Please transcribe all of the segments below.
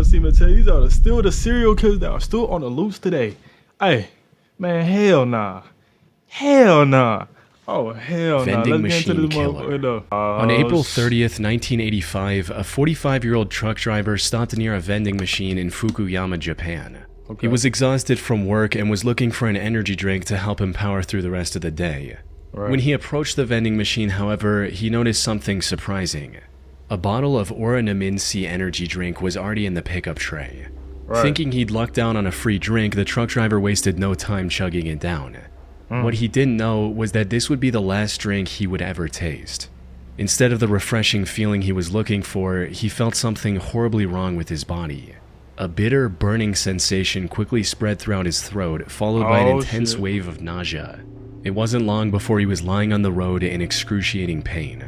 see me tell you, these are still the serial killers that are still on the loose today. Hey, man, hell nah. Hell nah. Oh, hell nah. Vending Let's get into machine this killer. motherfucker. On April 30th, 1985, a 45-year-old truck driver stopped near a vending machine in Fukuyama, Japan. Okay. He was exhausted from work and was looking for an energy drink to help him power through the rest of the day. Right. When he approached the vending machine, however, he noticed something surprising. A bottle of Oranaminsi energy drink was already in the pickup tray. Right. Thinking he'd lucked down on a free drink, the truck driver wasted no time chugging it down. What he didn't know was that this would be the last drink he would ever taste. Instead of the refreshing feeling he was looking for, he felt something horribly wrong with his body. A bitter, burning sensation quickly spread throughout his throat, followed by an intense wave of nausea. It wasn't long before he was lying on the road in excruciating pain.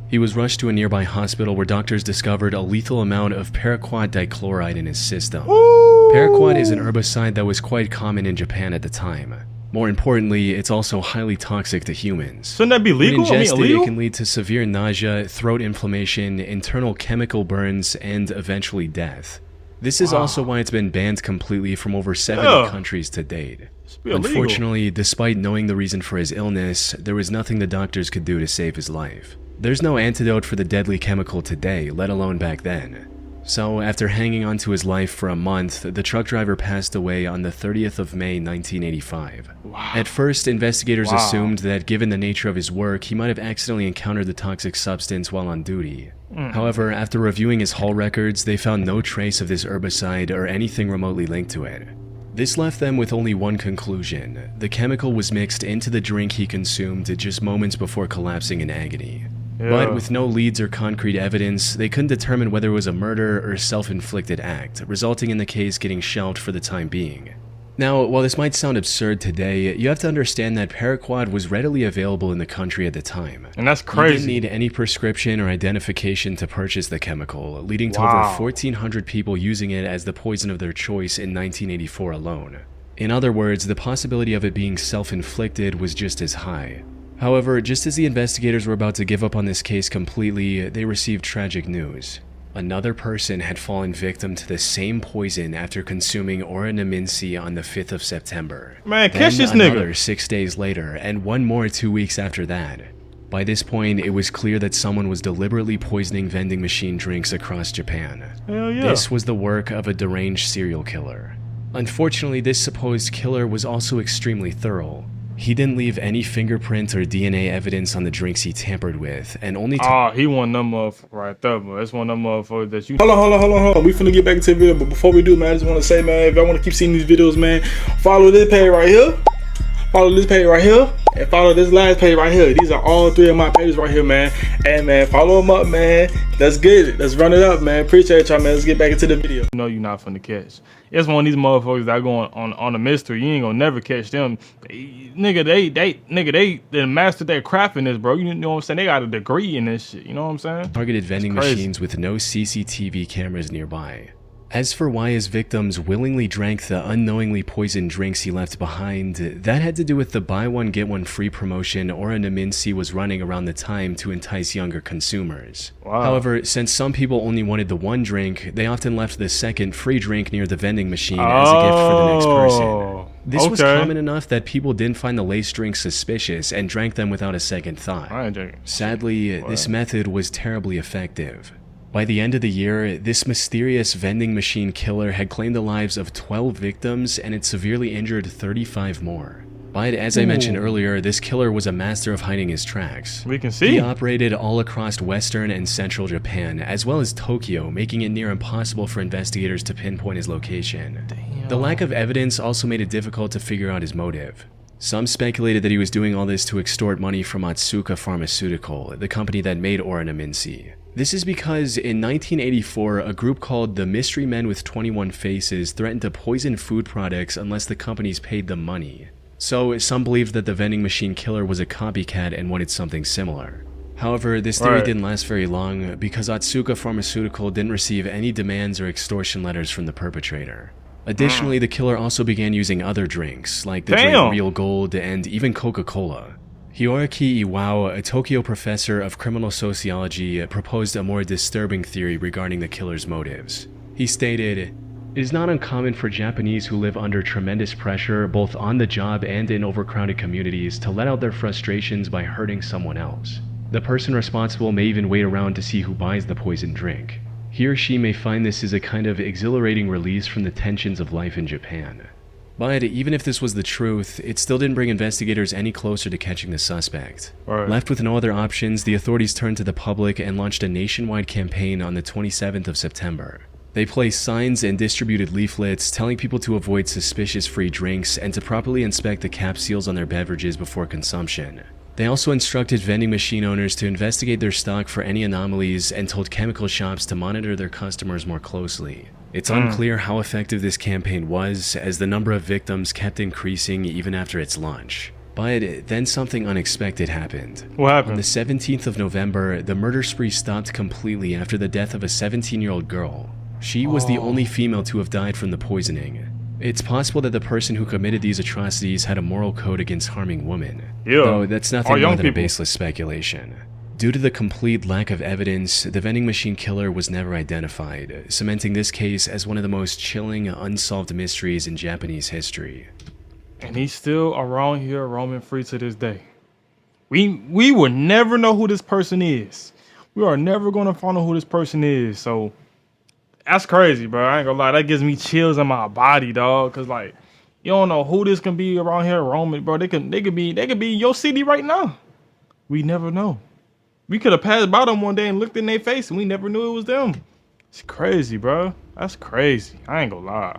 He was rushed to a nearby hospital where doctors discovered a lethal amount of paraquat dichloride in his system. Paraquat is an herbicide that was quite common in Japan at the time. More importantly, it's also highly toxic to humans. Shouldn't that be legal? When ingested, illegal? it can lead to severe nausea, throat inflammation, internal chemical burns, and eventually death. This is also why it's been banned completely from over 70 countries to date. Unfortunately, despite knowing the reason for his illness, there was nothing the doctors could do to save his life. There's no antidote for the deadly chemical today, let alone back then. So, after hanging on to his life for a month, the truck driver passed away on the 30th of May, 1985. At first, investigators assumed that given the nature of his work, he might have accidentally encountered the toxic substance while on duty. However, after reviewing his haul records, they found no trace of this herbicide or anything remotely linked to it. This left them with only one conclusion: the chemical was mixed into the drink he consumed just moments before collapsing in agony. But with no leads or concrete evidence, they couldn't determine whether it was a murder or self-inflicted act, resulting in the case getting shelved for the time being. Now, while this might sound absurd today, you have to understand that paraquat was readily available in the country at the time. And that's crazy. You didn't need any prescription or identification to purchase the chemical, leading to over 1,400 people using it as the poison of their choice in 1984 alone. In other words, the possibility of it being self-inflicted was just as high. However, just as the investigators were about to give up on this case completely, they received tragic news. Another person had fallen victim to the same poison after consuming Oranaminsi on the 5th of September. Man, catch this nigga. Another 6 days later, and one more 2 weeks after that. By this point, it was clear that someone was deliberately poisoning vending machine drinks across Japan. Hell yeah. This was the work of a deranged serial killer. Unfortunately, this supposed killer was also extremely thorough. He didn't leave any fingerprint or DNA evidence on the drinks he tampered with, and only he one of them motherfuckers right there, bro. That's one of them motherfuckers that you... Hold on. We finna get back into the video, but before we do, man, I just want to say, man, if y'all want to keep seeing these videos, man, follow this page right here. Follow this page right here. And follow this last page right here. These are all 3 of my pages right here, man. And, man, follow them up, man. Let's get it. Let's run it up, man. Appreciate y'all, man. Let's get back into the video. You know you're not finna catch. It's one of these motherfuckers that go on a mystery. You ain't gonna never catch them. They mastered their craft in this, bro. You know what I'm saying? They got a degree in this shit. You know what I'm saying? Targeted vending machines with no CCTV cameras nearby. As for why his victims willingly drank the unknowingly poisoned drinks he left behind, that had to do with the buy one get one free promotion Oranaminsi was running around the time to entice younger consumers. However, since some people only wanted the one drink, they often left the second free drink near the vending machine as a gift for the next person. This was common enough that people didn't find the laced drinks suspicious and drank them without a second thought. Sadly, this method was terribly effective. By the end of the year, this mysterious vending machine killer had claimed the lives of 12 victims and had severely injured 35 more. But as I mentioned earlier, this killer was a master of hiding his tracks. We can see. He operated all across western and central Japan, as well as Tokyo, making it near impossible for investigators to pinpoint his location. The lack of evidence also made it difficult to figure out his motive. Some speculated that he was doing all this to extort money from Otsuka Pharmaceutical, the company that made Oranaminsi. This is because in 1984, a group called the Mystery Men with 21 Faces threatened to poison food products unless the companies paid them money. So some believed that the vending machine killer was a copycat and wanted something similar. However, this theory didn't last very long because Otsuka Pharmaceutical didn't receive any demands or extortion letters from the perpetrator. Additionally, the killer also began using other drinks, like the drink Real Gold and even Coca-Cola. Hiroaki Iwao, a Tokyo professor of criminal sociology, proposed a more disturbing theory regarding the killer's motives. He stated, "It is not uncommon for Japanese who live under tremendous pressure, both on the job and in overcrowded communities, to let out their frustrations by hurting someone else. The person responsible may even wait around to see who buys the poisoned drink. He or she may find this is a kind of exhilarating release from the tensions of life in Japan." But even if this was the truth, it still didn't bring investigators any closer to catching the suspect. Right. Left with no other options, the authorities turned to the public and launched a nationwide campaign on the 27th of September. They placed signs and distributed leaflets telling people to avoid suspicious free drinks and to properly inspect the cap seals on their beverages before consumption. They also instructed vending machine owners to investigate their stock for any anomalies and told chemical shops to monitor their customers more closely. It's unclear how effective this campaign was, as the number of victims kept increasing even after its launch. But then something unexpected happened. What happened? On the 17th of November, the murder spree stopped completely after the death of a 17-year-old girl. She was the only female to have died from the poisoning. It's possible that the person who committed these atrocities had a moral code against harming women. Yeah. Though that's nothing more than a people. baseless speculation. Due to the complete lack of evidence, the vending machine killer was never identified, cementing this case as one of the most chilling, unsolved mysteries in Japanese history. And he's still around here roaming free to this day. We will never know who this person is. We are never going to find out who this person is. So that's crazy, bro. I ain't gonna lie. That gives me chills in my body, dog. Cause like, you don't know who this can be around here roaming, bro. They could be in your city right now. We never know. We could have passed by them one day and looked in their face and we never knew it was them. It's crazy, bro. That's crazy. I ain't gonna lie.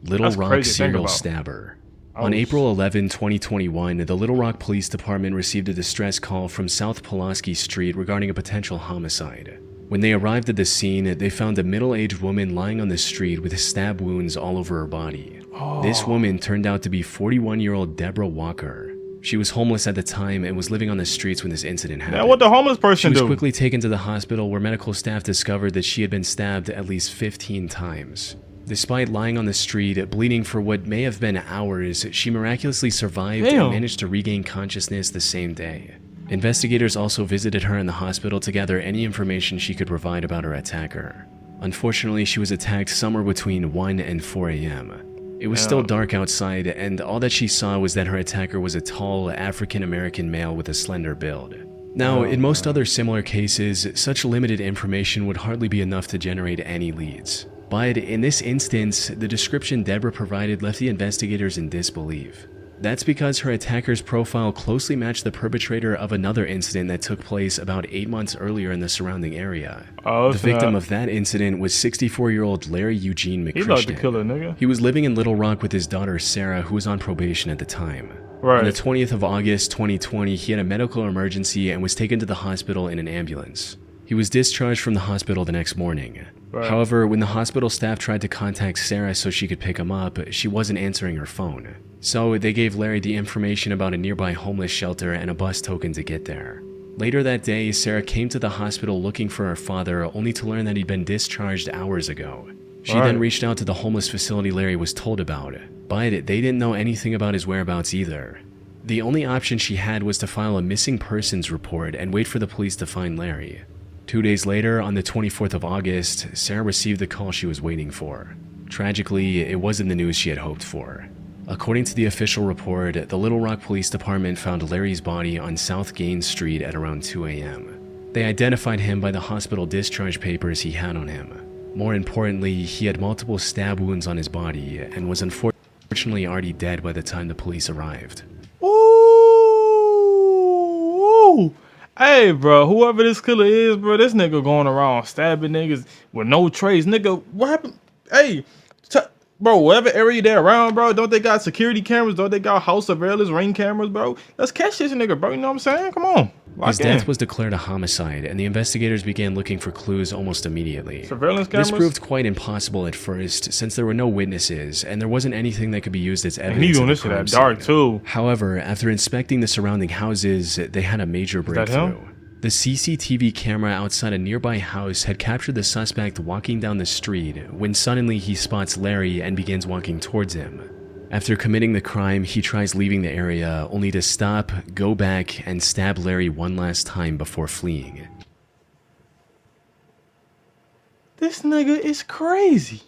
Little Rock serial stabber. On April 11, 2021, the Little Rock Police Department received a distress call from South Pulaski Street regarding a potential homicide. When they arrived at the scene, they found a middle-aged woman lying on the street with stab wounds all over her body. This woman turned out to be 41-year-old Deborah Walker. She was homeless at the time and was living on the streets when this incident happened. Now, what the homeless person do? She was quickly taken to the hospital where medical staff discovered that she had been stabbed at least 15 times. Despite lying on the street, bleeding for what may have been hours, she miraculously survived and managed to regain consciousness the same day. Investigators also visited her in the hospital to gather any information she could provide about her attacker. Unfortunately, she was attacked somewhere between 1 and 4 a.m. It was still dark outside, and all that she saw was that her attacker was a tall, African-American male with a slender build. Now, in most other similar cases, such limited information would hardly be enough to generate any leads. But in this instance, the description Deborah provided left the investigators in disbelief. That's because her attacker's profile closely matched the perpetrator of another incident that took place about 8 months earlier in the surrounding area. The victim of that incident was 64-year-old Larry Eugene McChristian. He loved to kill a nigga. He was living in Little Rock with his daughter Sarah, who was on probation at the time. Right. On the 20th of August, 2020, he had a medical emergency and was taken to the hospital in an ambulance. He was discharged from the hospital the next morning. Right. However, when the hospital staff tried to contact Sarah so she could pick him up, she wasn't answering her phone. So they gave Larry the information about a nearby homeless shelter and a bus token to get there. Later that day, Sarah came to the hospital looking for her father, only to learn that he'd been discharged hours ago. She then reached out to the homeless facility Larry was told about, but they didn't know anything about his whereabouts either. The only option she had was to file a missing persons report and wait for the police to find Larry. 2 days later, on the 24th of August, Sarah received the call she was waiting for. Tragically, it wasn't the news she had hoped for. According to the official report, the Little Rock Police Department found Larry's body on South Gaines Street at around 2 a.m. They identified him by the hospital discharge papers he had on him. More importantly, he had multiple stab wounds on his body and was unfortunately already dead by the time the police arrived. Ooh! Hey, bro, whoever this killer is, bro, this nigga going around stabbing niggas with no trace. Nigga, what happened? Hey, bro, whatever area they're around, bro, don't they got security cameras? Don't they got house surveillance, ring cameras, bro? Let's catch this nigga, bro. You know what I'm saying? Come on. His death was declared a homicide, and the investigators began looking for clues almost immediately. Surveillance cameras? This proved quite impossible at first, since there were no witnesses, and there wasn't anything that could be used as evidence. And he doing this shit at dark, too. However, after inspecting the surrounding houses, they had a major breakthrough. The CCTV camera outside a nearby house had captured the suspect walking down the street when suddenly he spots Larry and begins walking towards him. After committing the crime, he tries leaving the area, only to stop, go back, and stab Larry one last time before fleeing. This nigga is crazy.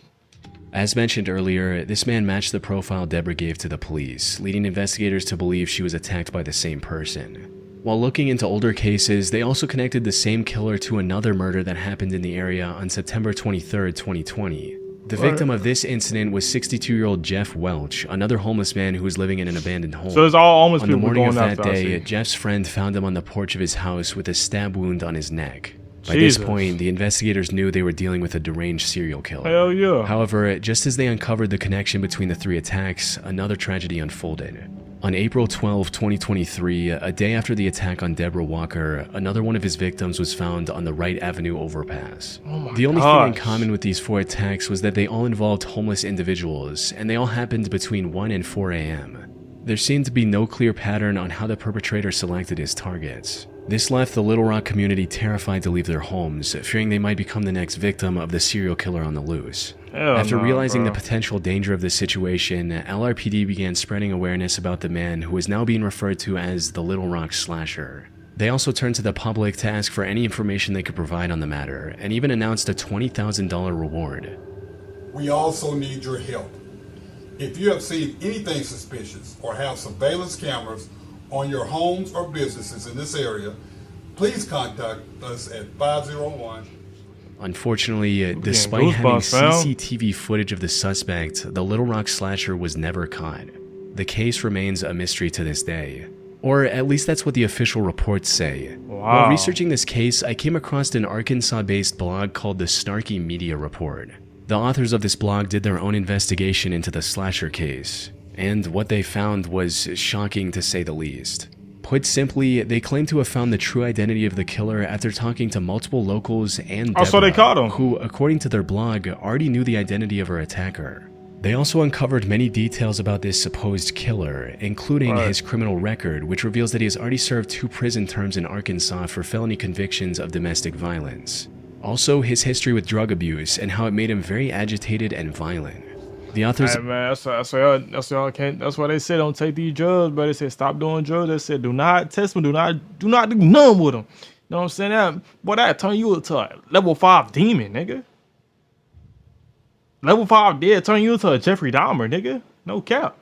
As mentioned earlier, this man matched the profile Deborah gave to the police, leading investigators to believe she was attacked by the same person. While looking into older cases, they also connected the same killer to another murder that happened in the area on September 23, 2020. The victim of this incident was 62-year-old Jeff Welch, another homeless man who was living in an abandoned home. So it's all homeless people. On the morning of that day, Jeff's friend found him on the porch of his house with a stab wound on his neck. By this point, the investigators knew they were dealing with a deranged serial killer. Hell yeah. However, just as they uncovered the connection between the three attacks, another tragedy unfolded. On April 12, 2023, a day after the attack on Deborah Walker, another one of his victims was found on the Wright Avenue overpass. The only thing in common with these 4 attacks was that they all involved homeless individuals, and they all happened between 1 and 4 a.m. There seemed to be no clear pattern on how the perpetrator selected his targets. This left the Little Rock community terrified to leave their homes, fearing they might become the next victim of the serial killer on the loose. After realizing the potential danger of the situation, LRPD began spreading awareness about the man who is now being referred to as the Little Rock Slasher. They also turned to the public to ask for any information they could provide on the matter, and even announced a $20,000 reward. We also need your help. If you have seen anything suspicious or have surveillance cameras on your homes or businesses in this area, please contact us at 501. Unfortunately, despite having CCTV footage of the suspect, the Little Rock Slasher was never caught. The case remains a mystery to this day. Or at least that's what the official reports say. While researching this case, I came across an Arkansas-based blog called the Snarky Media Report. The authors of this blog did their own investigation into the slasher case, and what they found was shocking to say the least. Put simply, they claim to have found the true identity of the killer after talking to multiple locals and Deborah, so they caught him, who, according to their blog, already knew the identity of her attacker. They also uncovered many details about this supposed killer, including his criminal record, which reveals that he has already served 2 prison terms in Arkansas for felony convictions of domestic violence. Also, his history with drug abuse and how it made him very agitated and violent. The authors. Hey man, that's why they said don't take these drugs, but they said stop doing drugs. They said do not test them, do not do none with them. You know what I'm saying? That turn you into a level 5 demon, nigga. Level 5 dead turn you into a Jeffrey Dahmer, nigga. No cap.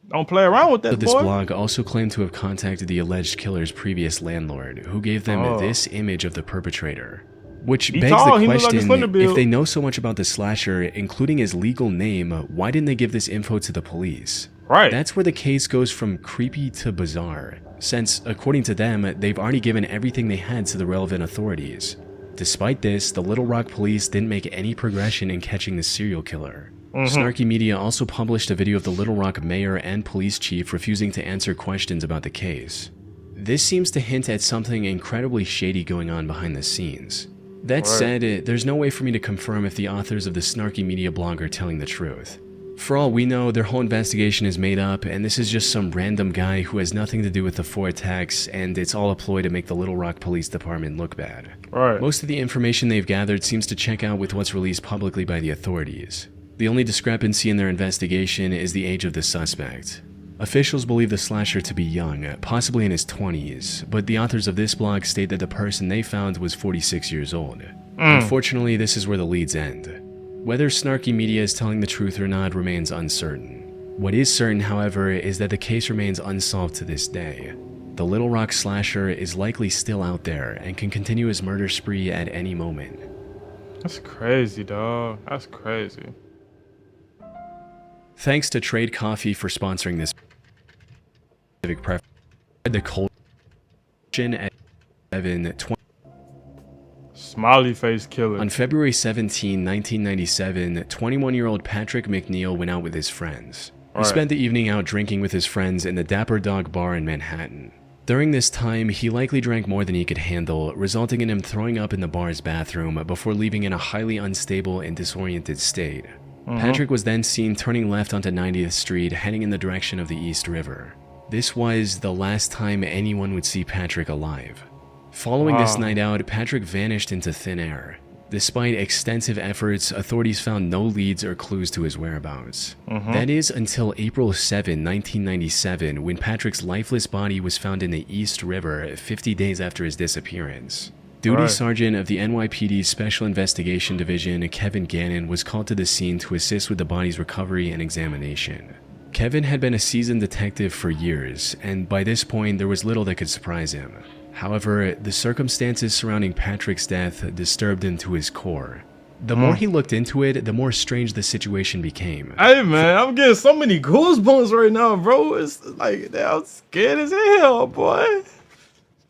Don't play around with that, This blog also claimed to have contacted the alleged killer's previous landlord, who gave them this image of the perpetrator. Which begs the question, if they know so much about the slasher, including his legal name, why didn't they give this info to the police? That's where the case goes from creepy to bizarre, since, according to them, they've already given everything they had to the relevant authorities. Despite this, the Little Rock police didn't make any progression in catching the serial killer. Snarky Media also published a video of the Little Rock mayor and police chief refusing to answer questions about the case. This seems to hint at something incredibly shady going on behind the scenes. That said, there's no way for me to confirm if the authors of the Snarky Media blog are telling the truth. For all we know, their whole investigation is made up, and this is just some random guy who has nothing to do with the 4 attacks, and it's all a ploy to make the Little Rock Police Department look bad. Most of the information they've gathered seems to check out with what's released publicly by the authorities. The only discrepancy in their investigation is the age of the suspect. Officials believe the slasher to be young, possibly in his 20s, but the authors of this blog state that the person they found was 46 years old. Unfortunately, this is where the leads end. Whether Snarky Media is telling the truth or not remains uncertain. What is certain, however, is that the case remains unsolved to this day. The Little Rock Slasher is likely still out there and can continue his murder spree at any moment. That's crazy, dog. That's crazy. Thanks to Trade Coffee for sponsoring this the cold at 7:20. Smiley face killer. On February 17, 1997, 21-year-old Patrick McNeil went out with his friends. He spent the evening out drinking with his friends in the Dapper Dog Bar in Manhattan. During this time, he likely drank more than he could handle, resulting in him throwing up in the bar's bathroom before leaving in a highly unstable and disoriented state. Patrick was then seen turning left onto 90th Street, heading in the direction of the East River. This was the last time anyone would see Patrick alive. Following this night out, Patrick vanished into thin air. Despite extensive efforts, authorities found no leads or clues to his whereabouts. That is until April 7, 1997, when Patrick's lifeless body was found in the East River 50 days after his disappearance. Duty Sergeant of the NYPD's Special Investigation Division, Kevin Gannon, was called to the scene to assist with the body's recovery and examination. Kevin had been a seasoned detective for years, and by this point there was little that could surprise him. However, the circumstances surrounding Patrick's death disturbed him to his core. The more he looked into it, the more strange the situation became. Hey man, I'm getting so many goosebumps right now, bro. It's like, I'm scared as hell, boy.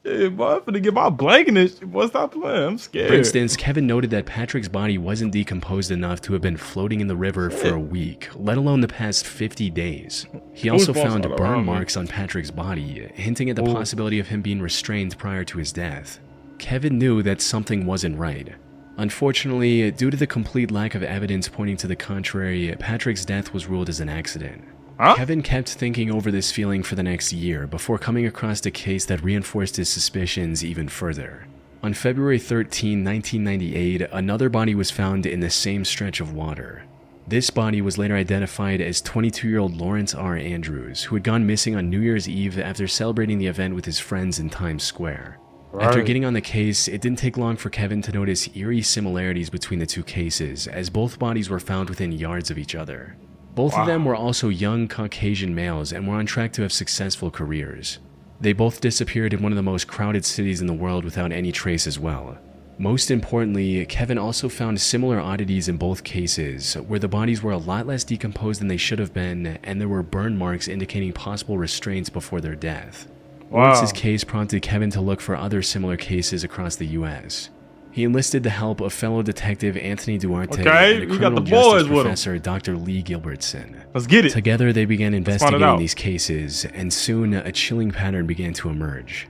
Yeah, boy, I'm finna get my blanket and shit, boy. Stop playing, I'm scared. For instance, Kevin noted that Patrick's body wasn't decomposed enough to have been floating in the river for a week, let alone the past 50 days. He also found burn marks on Patrick's body, hinting at the possibility of him being restrained prior to his death. Kevin knew that something wasn't right. Unfortunately, due to the complete lack of evidence pointing to the contrary, Patrick's death was ruled as an accident. Kevin kept thinking over this feeling for the next year before coming across a case that reinforced his suspicions even further. On February 13, 1998, another body was found in the same stretch of water. This body was later identified as 22-year-old Lawrence R. Andrews, who had gone missing on New Year's Eve after celebrating the event with his friends in Times Square. After getting on the case, it didn't take long for Kevin to notice eerie similarities between the two cases, as both bodies were found within yards of each other. Both of them were also young Caucasian males and were on track to have successful careers. They both disappeared in one of the most crowded cities in the world without any trace as well. Most importantly, Kevin also found similar oddities in both cases, where the bodies were a lot less decomposed than they should have been, and there were burn marks indicating possible restraints before their death. Lawrence's case prompted Kevin to look for other similar cases across the U.S. He enlisted the help of fellow detective Anthony Duarte and a criminal justice professor, Dr. Lee Gilbertson. Let's get it. Together, they began investigating these cases, and soon a chilling pattern began to emerge.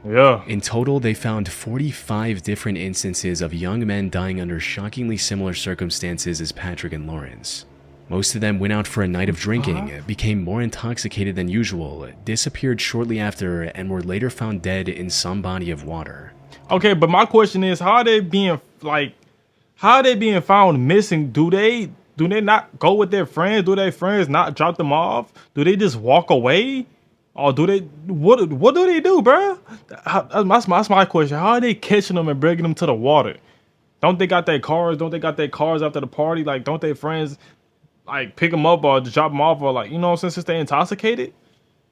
In total, they found 45 different instances of young men dying under shockingly similar circumstances as Patrick and Lawrence. Most of them went out for a night of drinking, became more intoxicated than usual, disappeared shortly after, and were later found dead in some body of water. Okay, but my question is, how are they being found missing? Do they not go with their friends? Do their friends not drop them off? Do they just walk away? Or do they, what do they do, bro? That's my question. How are they catching them and bringing them to the water? Don't they got their cars? Don't they got their cars after the party? Like, don't their friends like pick them up or drop them off, or like, you know what I'm saying, since they intoxicated?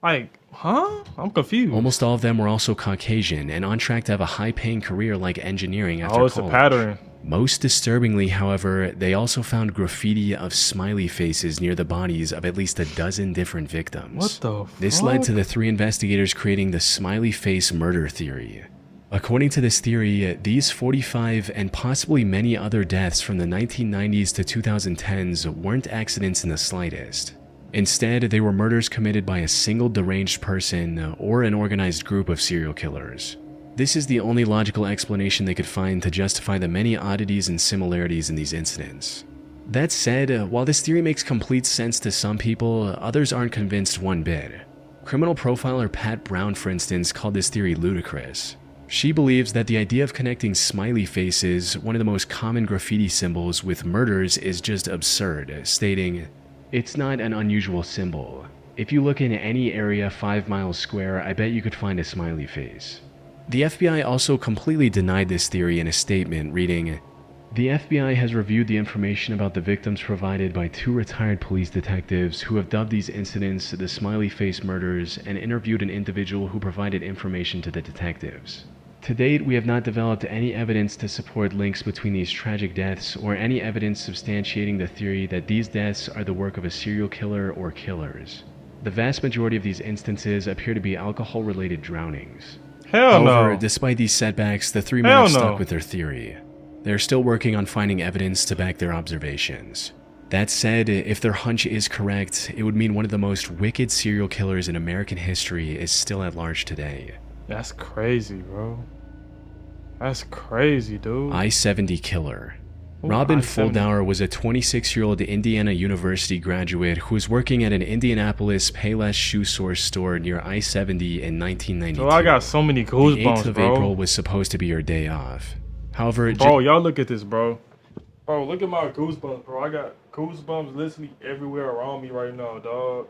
Like, I'm confused. Almost all of them were also Caucasian and on track to have a high-paying career like engineering after college. It's a pattern. Most disturbingly, however, they also found graffiti of smiley faces near the bodies of at least a dozen different victims. What the fuck? This led to the three investigators creating the smiley face murder theory. According to this theory, these 45 and possibly many other deaths from the 1990s to 2010s weren't accidents in the slightest. Instead, they were murders committed by a single deranged person or an organized group of serial killers. This is the only logical explanation they could find to justify the many oddities and similarities in these incidents. That said, while this theory makes complete sense to some people, others aren't convinced one bit. Criminal profiler Pat Brown, for instance, called this theory ludicrous. She believes that the idea of connecting smiley faces, one of the most common graffiti symbols, with murders is just absurd, stating, "It's not an unusual symbol. If you look in any area 5 miles square, I bet you could find a smiley face." The FBI also completely denied this theory in a statement, reading, "The FBI has reviewed the information about the victims provided by 2 retired police detectives who have dubbed these incidents the smiley face murders and interviewed an individual who provided information to the detectives. To date, we have not developed any evidence to support links between these tragic deaths or any evidence substantiating the theory that these deaths are the work of a serial killer or killers. The vast majority of these instances appear to be alcohol-related drownings." However, despite these setbacks, the 3 men have stuck with their theory. They're still working on finding evidence to back their observations. That said, if their hunch is correct, it would mean one of the most wicked serial killers in American history is still at large today. That's crazy, bro. That's crazy, dude. I-70 killer. Robin Fuldauer was a 26-year-old Indiana University graduate who was working at an Indianapolis Payless shoe source store near I-70 in 1992. Oh, I got so many goosebumps, The 8th of April was supposed to be her day off. However, bro, y'all look at this, bro. Bro, look at my goosebumps, bro. I got goosebumps literally everywhere around me right now, dog.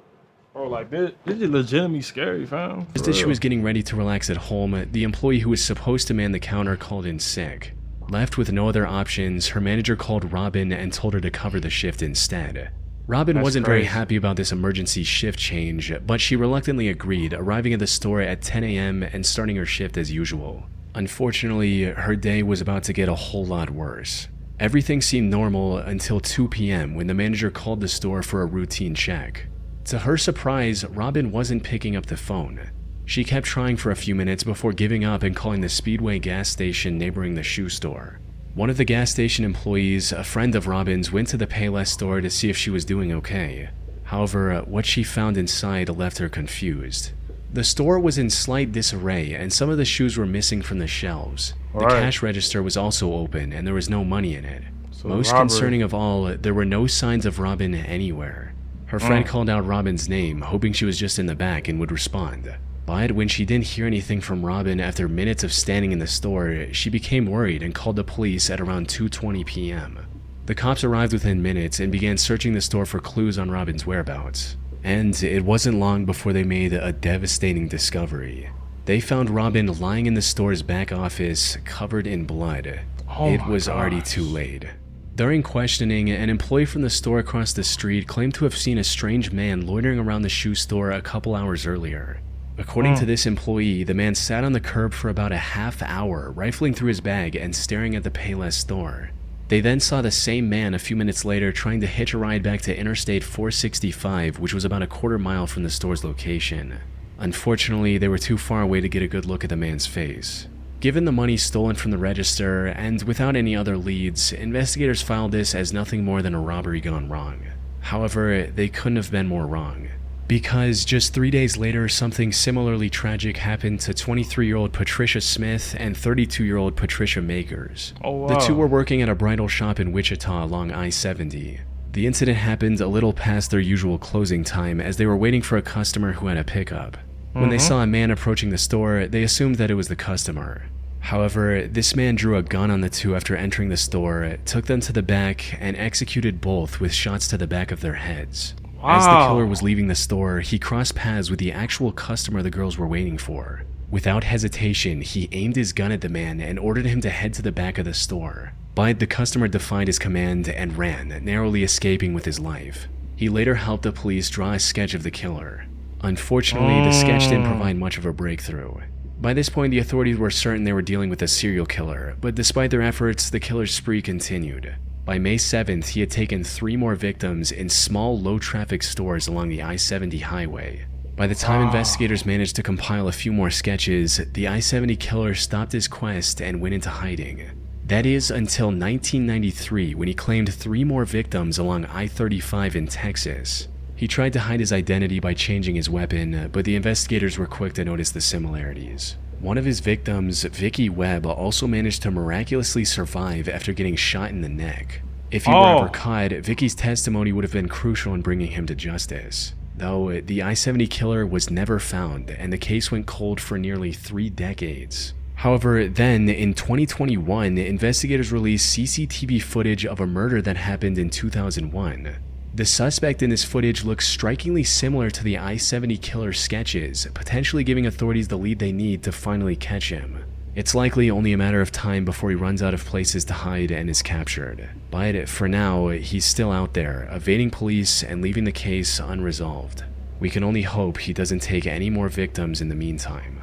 Bro, like, this is legitimately scary, fam. Just as she was getting ready to relax at home, the employee who was supposed to man the counter called in sick. Left with no other options, her manager called Robin and told her to cover the shift instead. Robin wasn't very happy about this emergency shift change, but she reluctantly agreed, arriving at the store at 10 a.m. and starting her shift as usual. Unfortunately, her day was about to get a whole lot worse. Everything seemed normal until 2 p.m. when the manager called the store for a routine check. To her surprise, Robin wasn't picking up the phone. She kept trying for a few minutes before giving up and calling the Speedway gas station neighboring the shoe store. One of the gas station employees, a friend of Robin's, went to the Payless store to see if she was doing okay. However, what she found inside left her confused. The store was in slight disarray and some of the shoes were missing from the shelves. The cash register was also open and there was no money in it. Most concerning of all, there were no signs of Robin anywhere. Her friend called out Robin's name, hoping she was just in the back and would respond. But when she didn't hear anything from Robin after minutes of standing in the store, she became worried and called the police at around 2:20 p.m. The cops arrived within minutes and began searching the store for clues on Robin's whereabouts. And it wasn't long before they made a devastating discovery. They found Robin lying in the store's back office, covered in blood. It was already too late. During questioning, an employee from the store across the street claimed to have seen a strange man loitering around the shoe store a couple hours earlier. According to this employee, the man sat on the curb for about a half hour, rifling through his bag and staring at the Payless store. They then saw the same man a few minutes later trying to hitch a ride back to Interstate 465, which was about a quarter mile from the store's location. Unfortunately, they were too far away to get a good look at the man's face. Given the money stolen from the register, and without any other leads, investigators filed this as nothing more than a robbery gone wrong. However, they couldn't have been more wrong. Because just 3 days later, something similarly tragic happened to 23-year-old Patricia Smith and 32-year-old Patricia Makers. The two were working at a bridal shop in Wichita along I-70. The incident happened a little past their usual closing time as they were waiting for a customer who had a pickup. When they saw a man approaching the store, they assumed that it was the customer. However, this man drew a gun on the two after entering the store, took them to the back, and executed both with shots to the back of their heads. As the killer was leaving the store, he crossed paths with the actual customer the girls were waiting for. Without hesitation, he aimed his gun at the man and ordered him to head to the back of the store. But the customer defied his command and ran, narrowly escaping with his life. He later helped the police draw a sketch of the killer. Unfortunately, the sketch didn't provide much of a breakthrough. By this point, the authorities were certain they were dealing with a serial killer, but despite their efforts, the killer's spree continued. By May 7th, he had taken 3 more victims in small, low-traffic stores along the I-70 highway. By the time investigators managed to compile a few more sketches, the I-70 killer stopped his quest and went into hiding. That is until 1993, when he claimed 3 more victims along I-35 in Texas. He tried to hide his identity by changing his weapon, but the investigators were quick to notice the similarities. One of his victims, Vicky Webb, also managed to miraculously survive after getting shot in the neck. If he were ever caught, Vicky's testimony would have been crucial in bringing him to justice. Though, the I-70 killer was never found, and the case went cold for nearly 3 decades. However, then, in 2021, investigators released CCTV footage of a murder that happened in 2001. The suspect in this footage looks strikingly similar to the I-70 killer's sketches, potentially giving authorities the lead they need to finally catch him. It's likely only a matter of time before he runs out of places to hide and is captured. But for now, he's still out there, evading police and leaving the case unresolved. We can only hope he doesn't take any more victims in the meantime.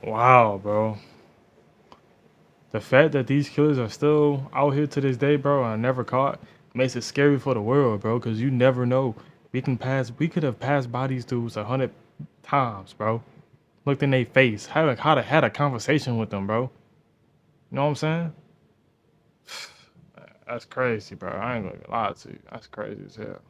Wow, bro. The fact that these killers are still out here to this day, bro, and never caught, makes it scary for the world, bro, because you never know. We could have passed by these dudes 100 times, bro. Looked in their face, had a conversation with them, bro. You know what I'm saying? That's crazy, bro. I ain't gonna lie to you. That's crazy as hell.